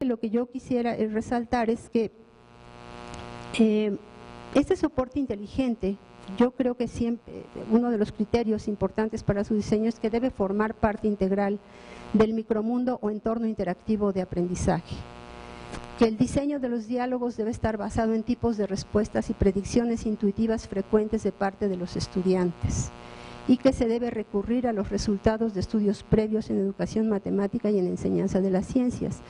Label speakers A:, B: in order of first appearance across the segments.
A: lo que yo quisiera resaltar es que este soporte inteligente, yo creo que siempre uno de los criterios importantes para su diseño es que debe formar parte integral del micromundo o entorno interactivo de aprendizaje. Que el diseño de los diálogos debe estar basado en tipos de respuestas y predicciones intuitivas frecuentes de parte de los estudiantes y que se debe recurrir a los resultados de estudios previos en educación matemática y en enseñanza de las ciencias.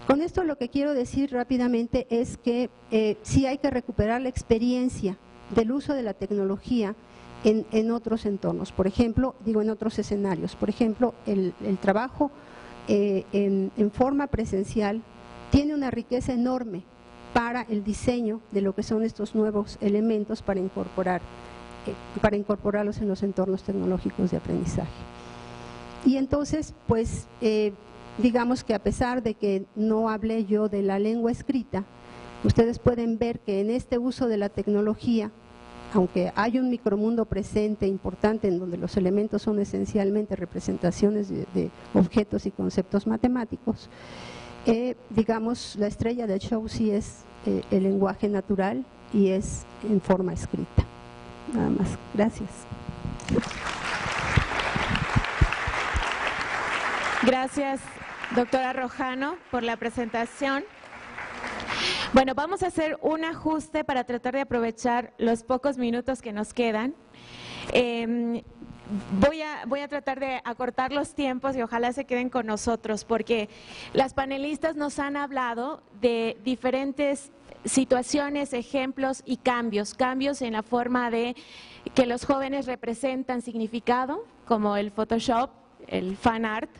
A: Con esto lo que quiero decir rápidamente es que sí hay que recuperar la experiencia del uso de la tecnología en otros entornos, por ejemplo, en otros escenarios. Por ejemplo, el trabajo en forma presencial tiene una riqueza enorme para el diseño de lo que son estos nuevos elementos para incorporarlos en los entornos tecnológicos de aprendizaje. Y entonces, pues, digamos que a pesar de que no hablé yo de la lengua escrita, ustedes pueden ver que en este uso de la tecnología, aunque hay un micromundo presente importante en donde los elementos son esencialmente representaciones de objetos y conceptos matemáticos, digamos, la estrella del show sí es el lenguaje natural y es en forma escrita. Nada más. Gracias.
B: Gracias, doctora Rojano, por la presentación. Bueno, vamos a hacer un ajuste para tratar de aprovechar los pocos minutos que nos quedan. Voy a tratar de acortar los tiempos y ojalá se queden con nosotros, porque las panelistas nos han hablado de diferentes situaciones, ejemplos y cambios en la forma de que los jóvenes representan significado, como el Photoshop, el fan art,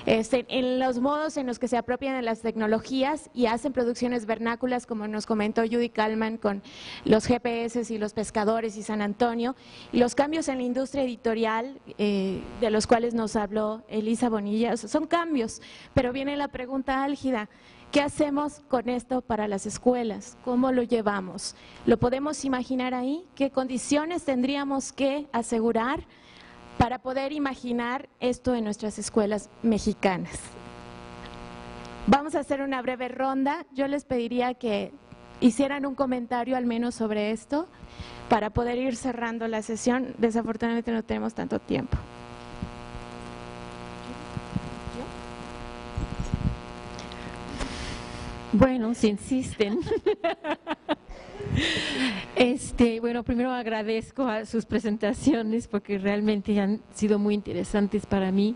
B: en los modos en los que se apropian de las tecnologías y hacen producciones vernáculas, como nos comentó Judy Kalman con los GPS y los pescadores y San Antonio, y los cambios en la industria editorial de los cuales nos habló Elisa Bonilla. Son cambios, pero viene la pregunta álgida: ¿qué hacemos con esto para las escuelas? ¿Cómo lo llevamos? ¿Lo podemos imaginar ahí? ¿Qué condiciones tendríamos que asegurar para poder imaginar esto en nuestras escuelas mexicanas? Vamos a hacer una breve ronda. Yo les pediría que hicieran un comentario al menos sobre esto para poder ir cerrando la sesión. Desafortunadamente no tenemos tanto tiempo.
C: Bueno, si insisten. Bueno, primero agradezco a sus presentaciones porque realmente han sido muy interesantes para mí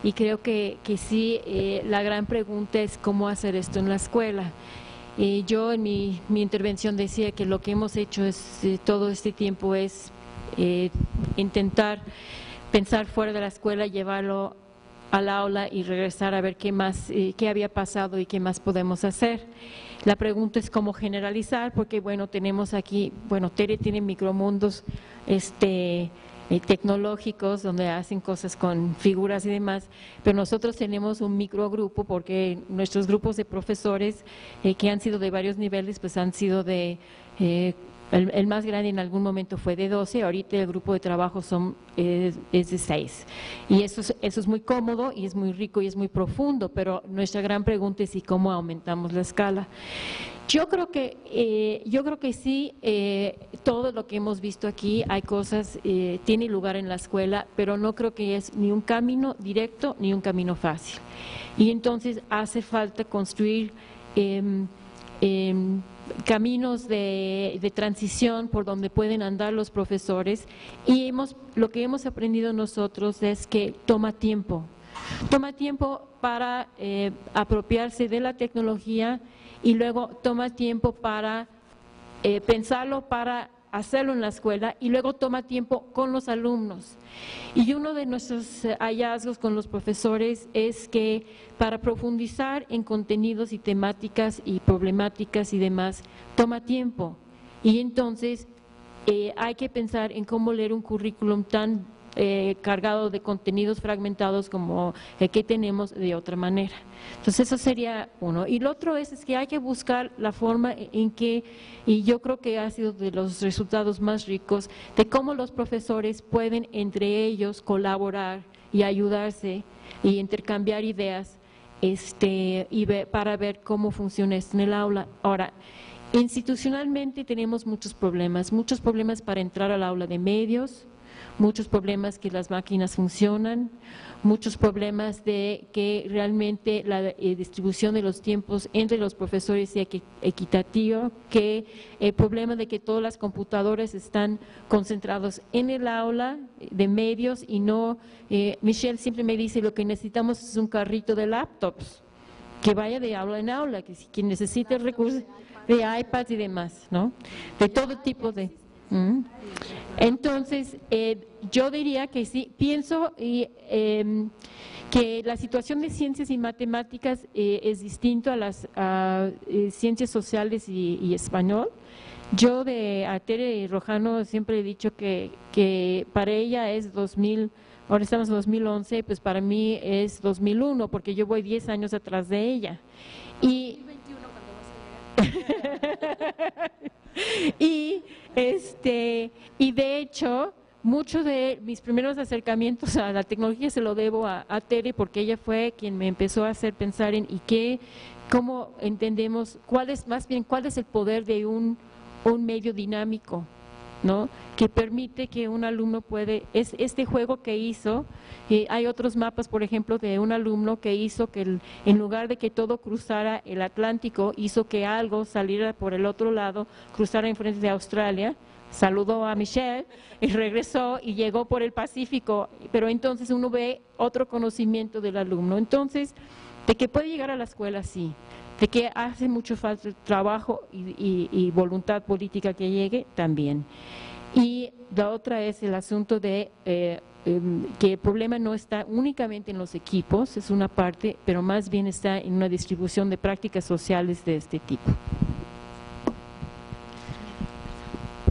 C: y creo que sí, la gran pregunta es cómo hacer esto en la escuela. Yo en mi intervención decía que lo que hemos hecho todo este tiempo es intentar pensar fuera de la escuela, llevarlo al aula y regresar a ver qué había pasado y qué más podemos hacer. La pregunta es cómo generalizar, porque bueno, tenemos aquí, Tere tiene micromundos tecnológicos donde hacen cosas con figuras y demás, pero nosotros tenemos un microgrupo porque nuestros grupos de profesores que han sido de varios niveles, pues han sido de… El más grande en algún momento fue de 12, ahorita el grupo de trabajo es de 6. Y eso es muy cómodo y es muy rico y es muy profundo, pero nuestra gran pregunta es ¿y cómo aumentamos la escala? Yo creo que sí, todo lo que hemos visto aquí, hay cosas, tiene lugar en la escuela, pero no creo que es ni un camino directo ni un camino fácil. Y entonces hace falta construir caminos de transición por donde pueden andar los profesores y lo que hemos aprendido nosotros es que toma tiempo para apropiarse de la tecnología y luego toma tiempo para pensarlo, para hacerlo en la escuela y luego toma tiempo con los alumnos. Y uno de nuestros hallazgos con los profesores es que para profundizar en contenidos y temáticas y problemáticas y demás, toma tiempo. Y entonces hay que pensar en cómo leer un currículum tan cargado de contenidos fragmentados como el que tenemos de otra manera. Entonces eso sería uno. Y lo otro es que hay que buscar la forma en que, y yo creo que ha sido de los resultados más ricos, de cómo los profesores pueden entre ellos colaborar y ayudarse y intercambiar ideas para ver cómo funciona esto en el aula. Ahora, institucionalmente tenemos muchos problemas para entrar al aula de medios, muchos problemas que las máquinas funcionan, muchos problemas de que realmente la distribución de los tiempos entre los profesores sea equitativa, que el problema de que todas las computadoras están concentrados en el aula de medios y no, Michelle siempre me dice lo que necesitamos es un carrito de laptops, que vaya de aula en aula, que si quien necesite recursos de iPads y demás, ¿no? De todo tipo de… Entonces, yo diría que sí, pienso que la situación de ciencias y matemáticas es distinto a las ciencias sociales y español. Yo a Tere Rojano siempre he dicho que para ella es 2000, ahora estamos en 2011, pues para mí es 2001, porque yo voy 10 años atrás de ella. Y 2021 cuando vas a llegar. Y de hecho, muchos de mis primeros acercamientos a la tecnología se lo debo a Tere, porque ella fue quien me empezó a hacer pensar en cómo entendemos, cuál es el poder de un medio dinámico, ¿no? Que permite que un alumno este juego que hizo, hay otros mapas, por ejemplo, de un alumno que hizo que en lugar de que todo cruzara el Atlántico, hizo que algo saliera por el otro lado, cruzara enfrente de Australia, saludó a Michelle y regresó y llegó por el Pacífico, pero entonces uno ve otro conocimiento del alumno. Entonces, de que puede llegar a la escuela, sí, de que hace mucho falta trabajo y voluntad política que llegue, también. Y la otra es el asunto de que el problema no está únicamente en los equipos, es una parte, pero más bien está en una distribución de prácticas sociales de este tipo.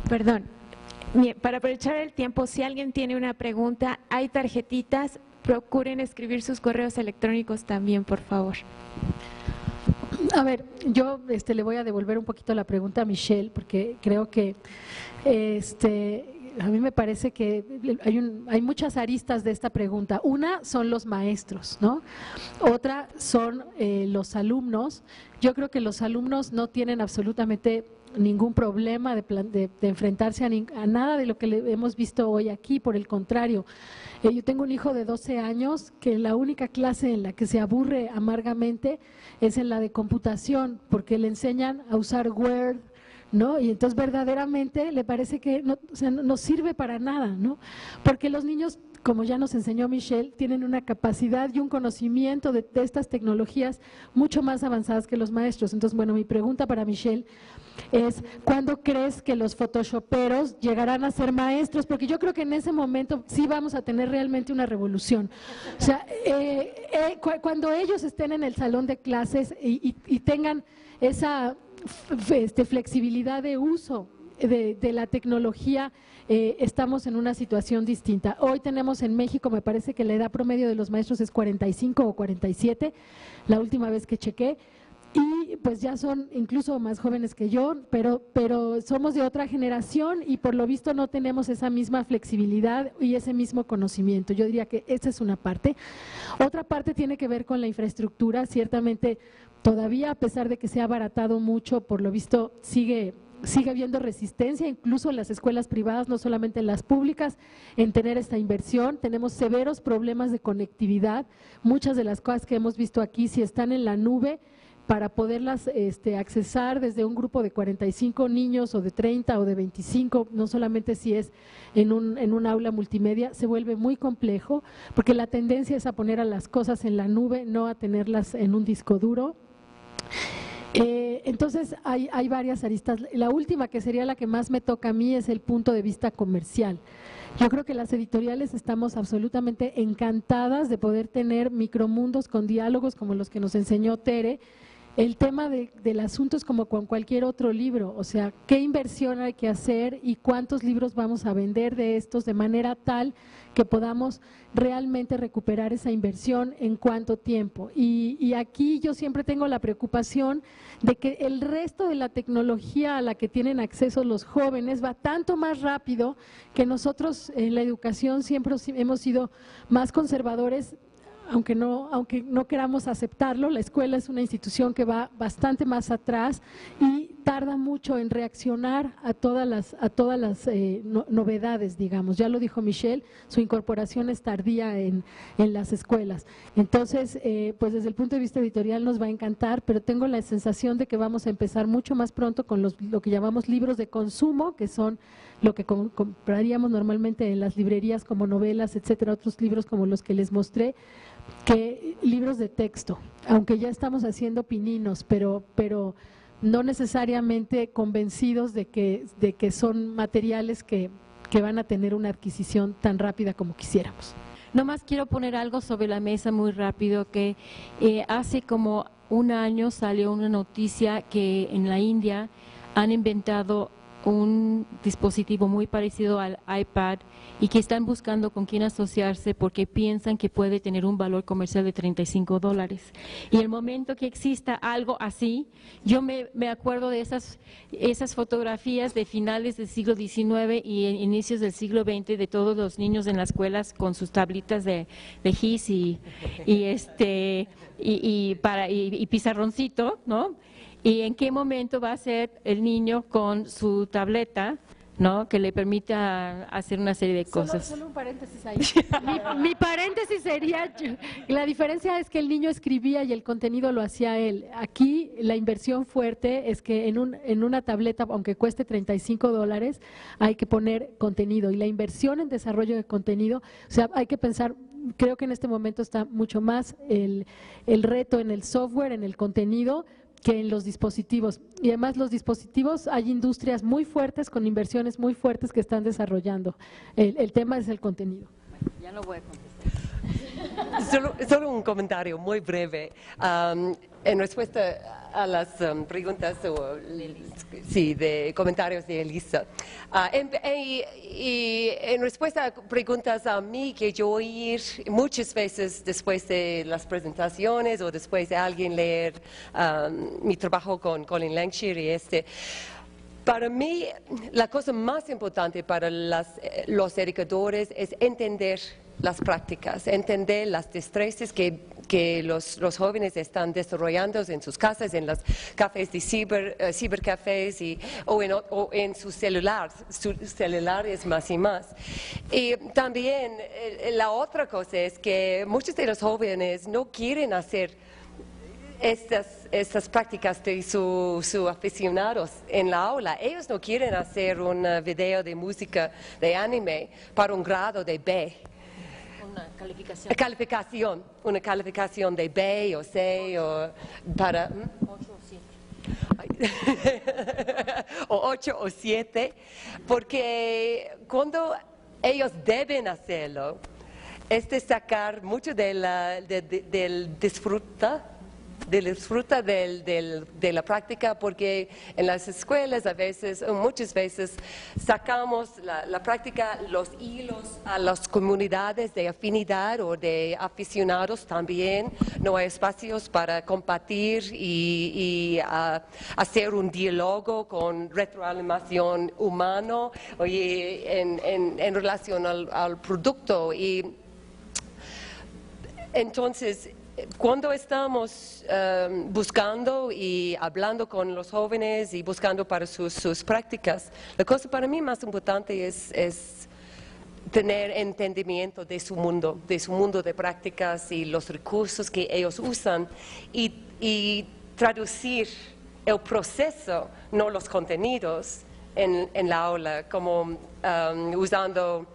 B: Perdón, para aprovechar el tiempo, si alguien tiene una pregunta, hay tarjetitas, procuren escribir sus correos electrónicos también, por favor.
D: A ver, yo le voy a devolver un poquito la pregunta a Michelle, porque creo que a mí me parece que hay muchas aristas de esta pregunta. Una son los maestros, ¿no? Otra son los alumnos. Yo creo que los alumnos no tienen absolutamente ningún problema de enfrentarse a nada de lo que hemos visto hoy aquí, por el contrario. Yo tengo un hijo de 12 años que la única clase en la que se aburre amargamente es en la de computación, porque le enseñan a usar Word, ¿no? Y entonces verdaderamente le parece que no sirve para nada, ¿no? Porque los niños, como ya nos enseñó Michelle, tienen una capacidad y un conocimiento de estas tecnologías mucho más avanzadas que los maestros. Entonces, bueno, mi pregunta para Michelle es, ¿cuándo crees que los photoshoperos llegarán a ser maestros? Porque yo creo que en ese momento sí vamos a tener realmente una revolución. O sea, cuando ellos estén en el salón de clases y tengan esa flexibilidad de uso de la tecnología, estamos en una situación distinta. Hoy tenemos en México, me parece que la edad promedio de los maestros es 45 o 47, la última vez que chequé, y pues ya son incluso más jóvenes que yo, pero somos de otra generación y por lo visto no tenemos esa misma flexibilidad y ese mismo conocimiento. Yo diría que esa es una parte. Otra parte tiene que ver con la infraestructura. Ciertamente todavía, a pesar de que se ha abaratado mucho, por lo visto sigue habiendo resistencia, incluso en las escuelas privadas, no solamente en las públicas, en tener esta inversión. Tenemos severos problemas de conectividad. Muchas de las cosas que hemos visto aquí, si están en la nube, para poderlas accesar desde un grupo de 45 niños o de 30 o de 25, no solamente si es en un aula multimedia, se vuelve muy complejo, porque la tendencia es a poner a las cosas en la nube, no a tenerlas en un disco duro. Entonces hay varias aristas. La última, que sería la que más me toca a mí, es el punto de vista comercial. Yo creo que las editoriales estamos absolutamente encantadas de poder tener micromundos con diálogos como los que nos enseñó Tere. El tema del asunto es como con cualquier otro libro, o sea, qué inversión hay que hacer y cuántos libros vamos a vender de estos de manera tal que podamos realmente recuperar esa inversión en cuánto tiempo. Y aquí yo siempre tengo la preocupación de que el resto de la tecnología a la que tienen acceso los jóvenes va tanto más rápido que nosotros en la educación siempre hemos sido más conservadores aunque no queramos aceptarlo, la escuela es una institución que va bastante más atrás y tarda mucho en reaccionar a todas las novedades, digamos. Ya lo dijo Michelle, su incorporación es tardía en las escuelas. Entonces, pues desde el punto de vista editorial nos va a encantar, pero tengo la sensación de que vamos a empezar mucho más pronto con lo que llamamos libros de consumo, que son lo que compraríamos normalmente en las librerías como novelas, etcétera, otros libros como los que les mostré, que libros de texto, aunque ya estamos haciendo pininos, pero no necesariamente convencidos de que son materiales que van a tener una adquisición tan rápida como quisiéramos.
C: Nomás quiero poner algo sobre la mesa muy rápido, que hace como un año salió una noticia que en la India han inventado un dispositivo muy parecido al iPad y que están buscando con quién asociarse porque piensan que puede tener un valor comercial de $35. Y el momento que exista algo así, yo me acuerdo de esas fotografías de finales del siglo XIX y inicios del siglo XX de todos los niños en las escuelas con sus tablitas de GIS y pizarroncito, ¿no? ¿Y en qué momento va a ser el niño con su tableta, ¿no?, que le permita hacer una serie de cosas?
D: Solo un paréntesis ahí. Mi paréntesis sería, la diferencia es que el niño escribía y el contenido lo hacía él. Aquí la inversión fuerte es que en una tableta, aunque cueste $35, hay que poner contenido. Y la inversión en desarrollo de contenido, o sea, hay que pensar, creo que en este momento está mucho más el reto en el software, en el contenido, que en los dispositivos. Y además los dispositivos, hay industrias muy fuertes con inversiones muy fuertes que están desarrollando. El tema es el contenido.
C: Ya lo voy a contestar.
E: Solo un comentario muy breve. En respuesta a las preguntas de comentarios de Elisa. Y en respuesta a preguntas a mí que yo oí muchas veces después de las presentaciones o después de alguien leer mi trabajo con Colin Lancashire para mí, la cosa más importante para los educadores es entender las prácticas, entender las destrezas que los jóvenes están desarrollando en sus casas, en los cafés de cibercafés o en sus celulares más y más. Y también la otra cosa es que muchos de los jóvenes no quieren hacer estas prácticas de sus aficionados en la aula. Ellos no quieren hacer un video de música de anime para un grado de B. Una calificación de B o C o para 8 o 7, porque cuando ellos deben hacerlo es de sacar mucho del disfruta de la práctica, porque en las escuelas muchas veces sacamos la práctica, los hilos a las comunidades de afinidad o de aficionados también. No hay espacios para compartir y hacer un diálogo con retroalimentación humano en relación al producto. Y entonces, cuando estamos buscando y hablando con los jóvenes y buscando para sus prácticas, la cosa para mí más importante es tener entendimiento de su mundo de prácticas y los recursos que ellos usan y traducir el proceso, no los contenidos, en la aula, como usando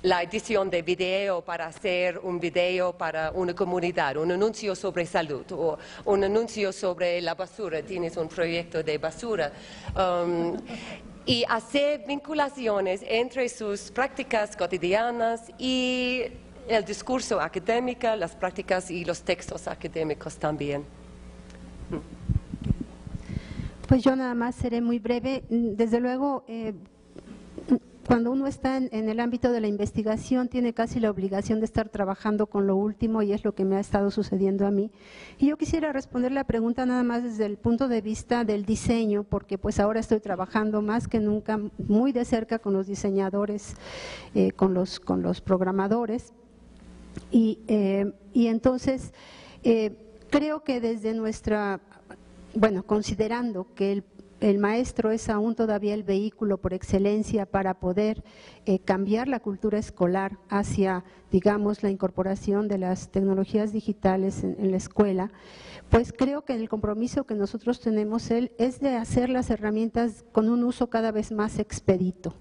E: la edición de video para hacer un video para una comunidad, un anuncio sobre salud o un anuncio sobre la basura, tienes un proyecto de basura. Y hacer vinculaciones entre sus prácticas cotidianas y el discurso académico, las prácticas y los textos académicos también.
A: Pues yo nada más seré muy breve. Desde luego, cuando uno está en el ámbito de la investigación, tiene casi la obligación de estar trabajando con lo último, y es lo que me ha estado sucediendo a mí. Y yo quisiera responder la pregunta nada más desde el punto de vista del diseño, porque pues ahora estoy trabajando más que nunca muy de cerca con los diseñadores, con los programadores. Y entonces creo que desde nuestra, bueno, considerando que el maestro es aún todavía el vehículo por excelencia para poder cambiar la cultura escolar hacia, digamos, la incorporación de las tecnologías digitales en la escuela, pues creo que el compromiso que nosotros tenemos es de hacer las herramientas con un uso cada vez más expedito.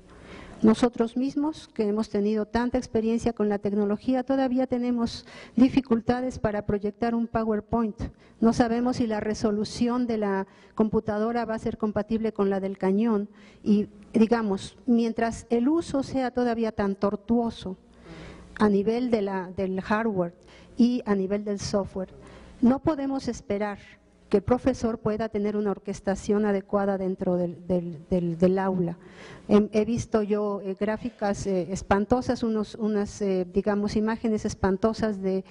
A: Nosotros mismos, que hemos tenido tanta experiencia con la tecnología, todavía tenemos dificultades para proyectar un PowerPoint. No sabemos si la resolución de la computadora va a ser compatible con la del cañón. Y, digamos, mientras el uso sea todavía tan tortuoso a nivel del hardware y a nivel del software, no podemos esperar que el profesor pueda tener una orquestación adecuada dentro del aula. He visto yo gráficas espantosas, unas digamos, imágenes espantosas de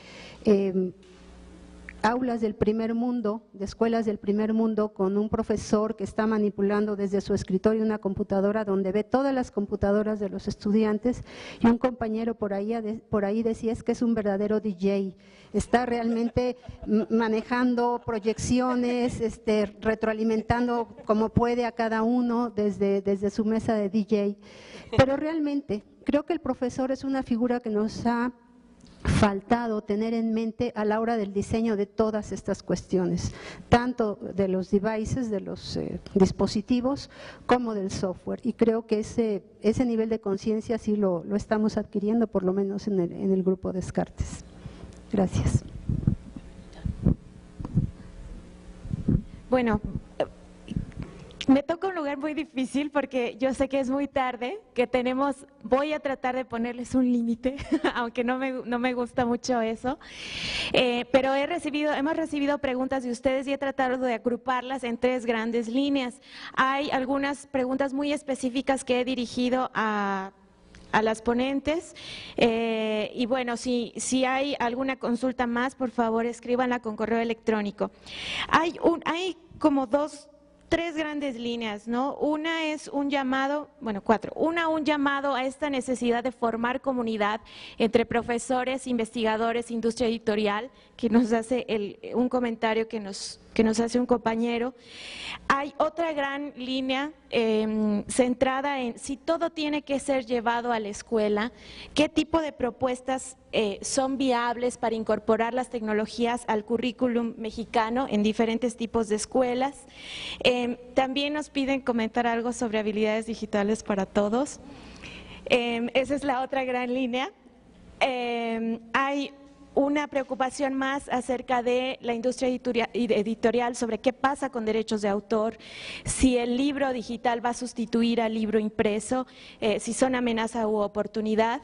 A: aulas del primer mundo, de escuelas del primer mundo, con un profesor que está manipulando desde su escritorio una computadora donde ve todas las computadoras de los estudiantes, y un compañero por ahí decía, es que es un verdadero DJ, está realmente manejando proyecciones, retroalimentando como puede a cada uno desde su mesa de DJ. Pero realmente creo que el profesor es una figura que nos ha faltado tener en mente a la hora del diseño de todas estas cuestiones, tanto de los devices, de los dispositivos, como del software. Y creo que ese nivel de conciencia sí lo estamos adquiriendo, por lo menos en el grupo Descartes. Gracias.
B: Bueno, me toca un lugar muy difícil porque yo sé que es muy tarde, que voy a tratar de ponerles un límite, aunque no me gusta mucho eso, pero hemos recibido preguntas de ustedes y he tratado de agruparlas en 3 grandes líneas. Hay algunas preguntas muy específicas que he dirigido a las ponentes, y bueno, si hay alguna consulta más, por favor escríbanla con correo electrónico. Hay como 3 grandes líneas, ¿no? Una es un llamado, bueno, 4. Un llamado a esta necesidad de formar comunidad entre profesores, investigadores, industria editorial, que nos hace un comentario que nos hace un compañero. Hay otra gran línea centrada en si todo tiene que ser llevado a la escuela, qué tipo de propuestas son viables para incorporar las tecnologías al currículum mexicano en diferentes tipos de escuelas. También nos piden comentar algo sobre habilidades digitales para todos. Esa es la otra gran línea. Hay una preocupación más acerca de la industria editorial sobre qué pasa con derechos de autor, si el libro digital va a sustituir al libro impreso, si son amenaza u oportunidad.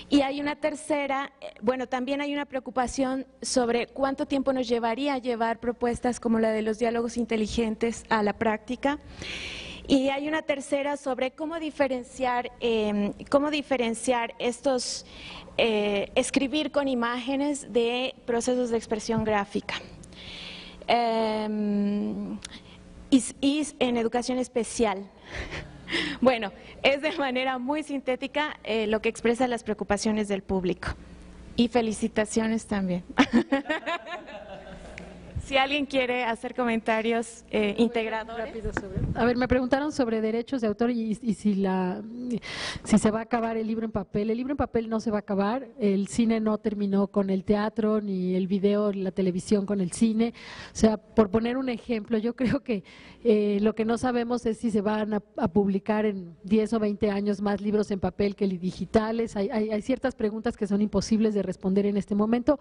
B: Y hay una tercera, bueno, también hay una preocupación sobre cuánto tiempo nos llevaría a llevar propuestas como la de los diálogos inteligentes a la práctica. Y hay una tercera sobre cómo diferenciar estos, escribir con imágenes de procesos de expresión gráfica. Y en educación especial. Bueno, es de manera muy sintética lo que expresa las preocupaciones del público. Y felicitaciones también. Si alguien quiere hacer comentarios integradores.
D: A ver, me preguntaron sobre derechos de autor y si se va a acabar el libro en papel. El libro en papel no se va a acabar, el cine no terminó con el teatro, ni el video, la televisión con el cine. O sea, por poner un ejemplo, yo creo que lo que no sabemos es si se van a publicar en 10 o 20 años más libros en papel que digitales. Hay ciertas preguntas que son imposibles de responder en este momento.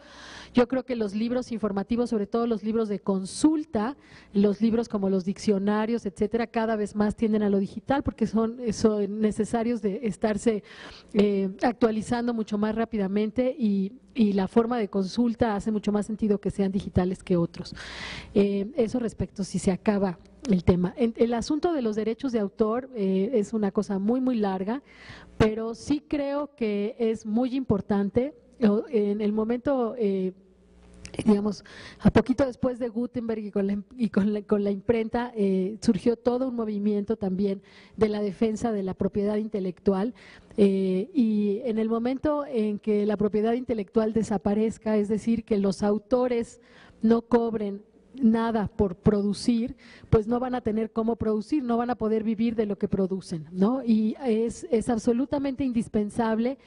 D: Yo creo que los libros informativos, sobre todo los libros de consulta, los libros como los diccionarios, etcétera, cada vez más tienden a lo digital porque son necesarios de estarse actualizando mucho más rápidamente y la forma de consulta hace mucho más sentido que sean digitales que otros. Eso respecto si se acaba el tema. El asunto de los derechos de autor es una cosa muy, muy larga, pero sí creo que es muy importante en el momento digamos, a poquito después de Gutenberg y con la imprenta, surgió todo un movimiento también de la defensa de la propiedad intelectual, y en el momento en que la propiedad intelectual desaparezca, es decir, que los autores no cobren nada por producir, pues no van a tener cómo producir, no van a poder vivir de lo que producen, ¿no? Y es absolutamente indispensable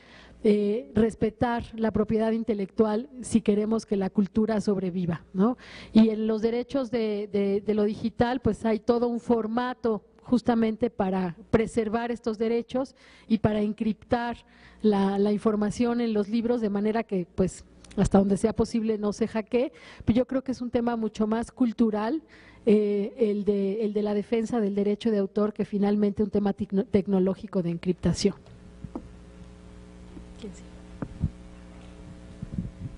D: respetar la propiedad intelectual si queremos que la cultura sobreviva, ¿no? Y en los derechos de lo digital, pues hay todo un formato justamente para preservar estos derechos y para encriptar la información en los libros de manera que, pues, hasta donde sea posible no se hackee. Pero yo creo que es un tema mucho más cultural, el de la defensa del derecho de autor, que finalmente un tema tecnológico de encriptación.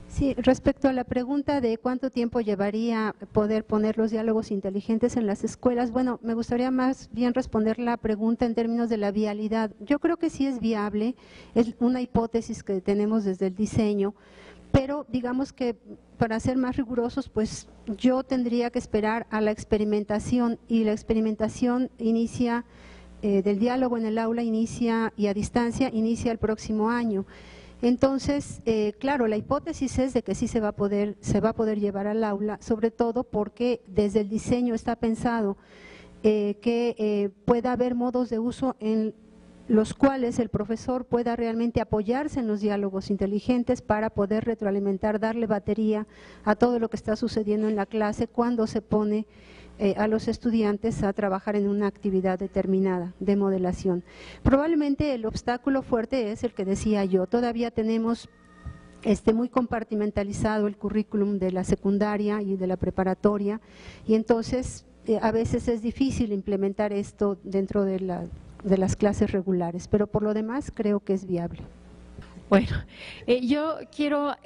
A: Sí, respecto a la pregunta de cuánto tiempo llevaría poder poner los diálogos inteligentes en las escuelas, bueno, me gustaría más bien responder la pregunta en términos de la vialidad. Yo creo que sí es viable, es una hipótesis que tenemos desde el diseño, pero digamos que para ser más rigurosos, pues yo tendría que esperar a la experimentación, y la experimentación inicia, del diálogo en el aula inicia, y a distancia inicia el próximo año. Entonces, claro, la hipótesis es de que sí se va a poder llevar al aula, sobre todo porque desde el diseño está pensado que pueda haber modos de uso en los cuales el profesor pueda realmente apoyarse en los diálogos inteligentes para poder retroalimentar, darle batería a todo lo que está sucediendo en la clase cuando se pone a los estudiantes a trabajar en una actividad determinada de modelación. Probablemente el obstáculo fuerte es el que decía yo, todavía tenemos muy compartimentalizado el currículum de la secundaria y de la preparatoria, y entonces a veces es difícil implementar esto dentro de las clases regulares, pero por lo demás creo que es viable.
C: Bueno, yo quiero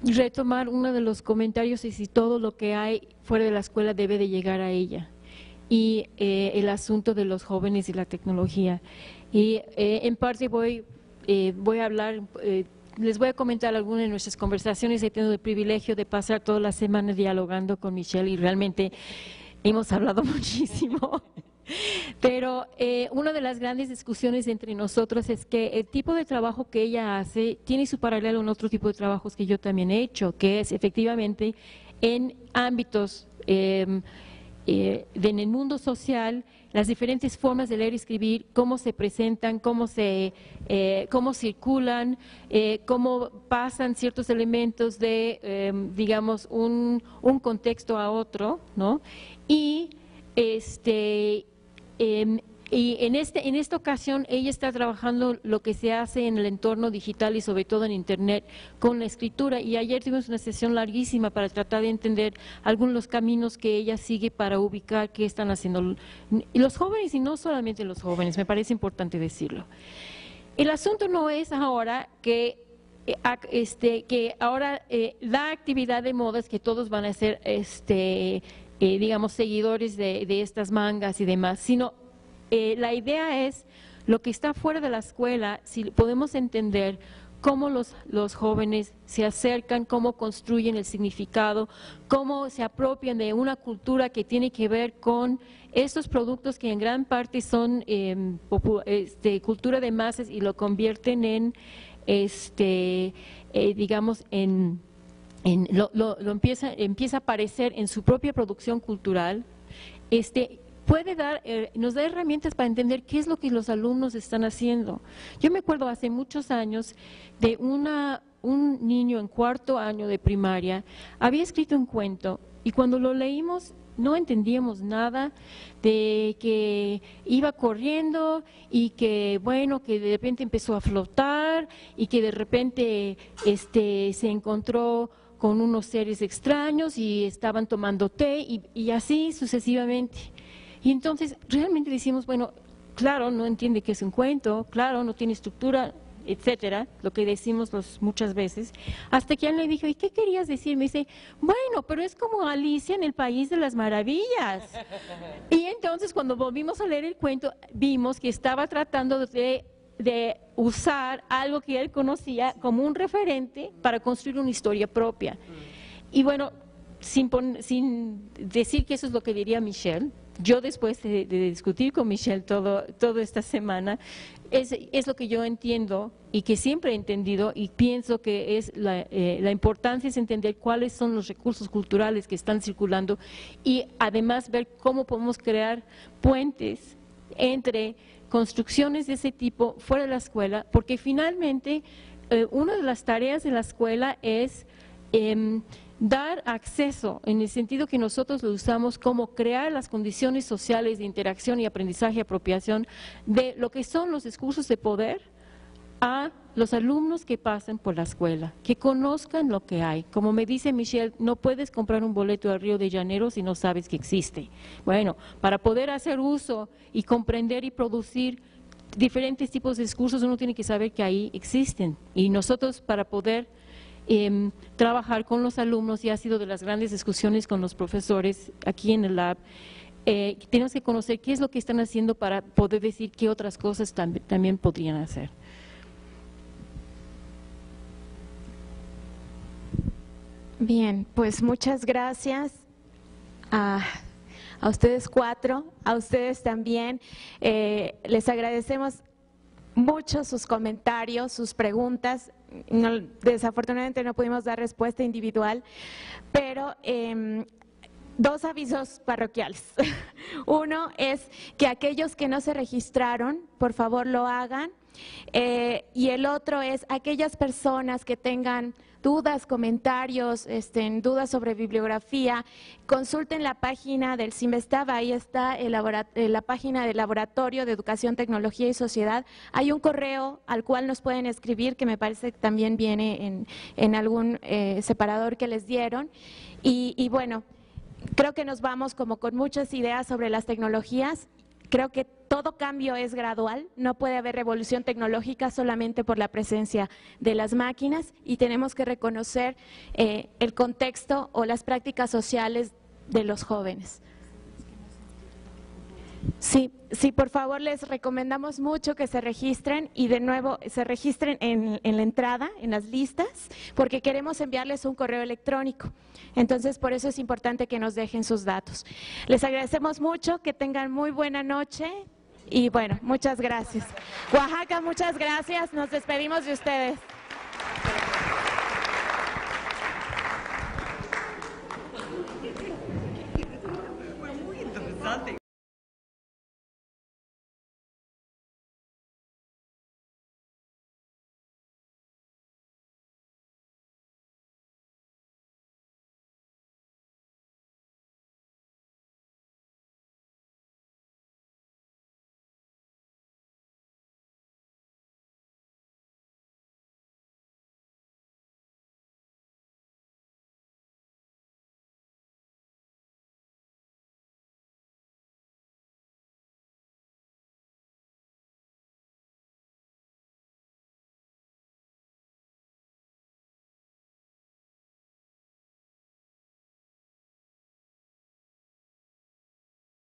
C: retomar uno de los comentarios, y si todo lo que hay fuera de la escuela debe de llegar a ella, y el asunto de los jóvenes y la tecnología. Y en parte voy a hablar, les voy a comentar algunas de nuestras conversaciones. He tenido el privilegio de pasar toda la semana dialogando con Michelle y realmente hemos hablado muchísimo. Pero una de las grandes discusiones entre nosotros es que el tipo de trabajo que ella hace tiene su paralelo en otro tipo de trabajos que yo también he hecho, que es efectivamente en ámbitos en el mundo social, las diferentes formas de leer y escribir, cómo se presentan, cómo circulan, cómo pasan ciertos elementos de, digamos, un contexto a otro, ¿no? Y en esta ocasión ella está trabajando lo que se hace en el entorno digital y sobre todo en internet con la escritura, y ayer tuvimos una sesión larguísima para tratar de entender algunos de los caminos que ella sigue para ubicar qué están haciendo los jóvenes, y no solamente los jóvenes, me parece importante decirlo. El asunto no es ahora que ahora la actividad de moda es que todos van a ser digamos, seguidores de estas mangas y demás, sino la idea es lo que está fuera de la escuela, si podemos entender cómo los jóvenes se acercan, cómo construyen el significado, cómo se apropian de una cultura que tiene que ver con estos productos que en gran parte son cultura de masas, y lo convierten en, digamos, empieza a aparecer en su propia producción cultural. Nos da herramientas para entender qué es lo que los alumnos están haciendo. Yo me acuerdo hace muchos años de un niño en 4º año de primaria, había escrito un cuento, y cuando lo leímos no entendíamos nada, de que iba corriendo y que, bueno, que de repente empezó a flotar y que de repente se encontró con unos seres extraños y estaban tomando té y así sucesivamente. Y entonces realmente decimos, bueno, claro, no entiende qué es un cuento, claro, no tiene estructura, etcétera, lo que decimos muchas veces, hasta que él le dijo, ¿y qué querías decir? Me dice, bueno, pero es como Alicia en el País de las Maravillas. Y entonces cuando volvimos a leer el cuento, vimos que estaba tratando de de usar algo que él conocía como un referente para construir una historia propia. Y bueno, sin decir que eso es lo que diría Michelle, yo después de discutir con Michelle toda esta semana, es lo que yo entiendo y que siempre he entendido, y pienso que es la importancia es entender cuáles son los recursos culturales que están circulando y además ver cómo podemos crear puentes entre construcciones de ese tipo fuera de la escuela, porque finalmente una de las tareas de la escuela es dar acceso, en el sentido que nosotros lo usamos como crear las condiciones sociales de interacción y aprendizaje y apropiación de lo que son los discursos de poder a los alumnos que pasan por la escuela, que conozcan lo que hay. Como me dice Michelle, no puedes comprar un boleto a Río de Janeiro si no sabes que existe. Bueno, para poder hacer uso y comprender y producir diferentes tipos de discursos, uno tiene que saber que ahí existen. Y nosotros, para poder trabajar con los alumnos, y ha sido de las grandes discusiones con los profesores aquí en el lab, tenemos que conocer qué es lo que están haciendo para poder decir qué otras cosas también podrían hacer.
B: Bien, pues muchas gracias a ustedes cuatro, a ustedes también. Les agradecemos mucho sus comentarios, sus preguntas. Desafortunadamente no pudimos dar respuesta individual, pero dos avisos parroquiales. Uno es que aquellos que no se registraron, por favor lo hagan. Y el otro es aquellas personas que tengan dudas, comentarios, dudas sobre bibliografía, consulten la página del CIMBESTAB, ahí está la página del Laboratorio de Educación, Tecnología y Sociedad. Hay un correo al cual nos pueden escribir, que me parece que también viene en algún separador que les dieron. Y bueno, creo que nos vamos como con muchas ideas sobre las tecnologías. Creo que todo cambio es gradual, no puede haber revolución tecnológica solamente por la presencia de las máquinas, y tenemos que reconocer el contexto o las prácticas sociales de los jóvenes. Sí, por favor les recomendamos mucho que se registren, y de nuevo se registren en la entrada, en las listas, porque queremos enviarles un correo electrónico. Entonces, por eso es importante que nos dejen sus datos. Les agradecemos mucho, que tengan muy buena noche y bueno, muchas gracias. Oaxaca, muchas gracias, nos despedimos de ustedes.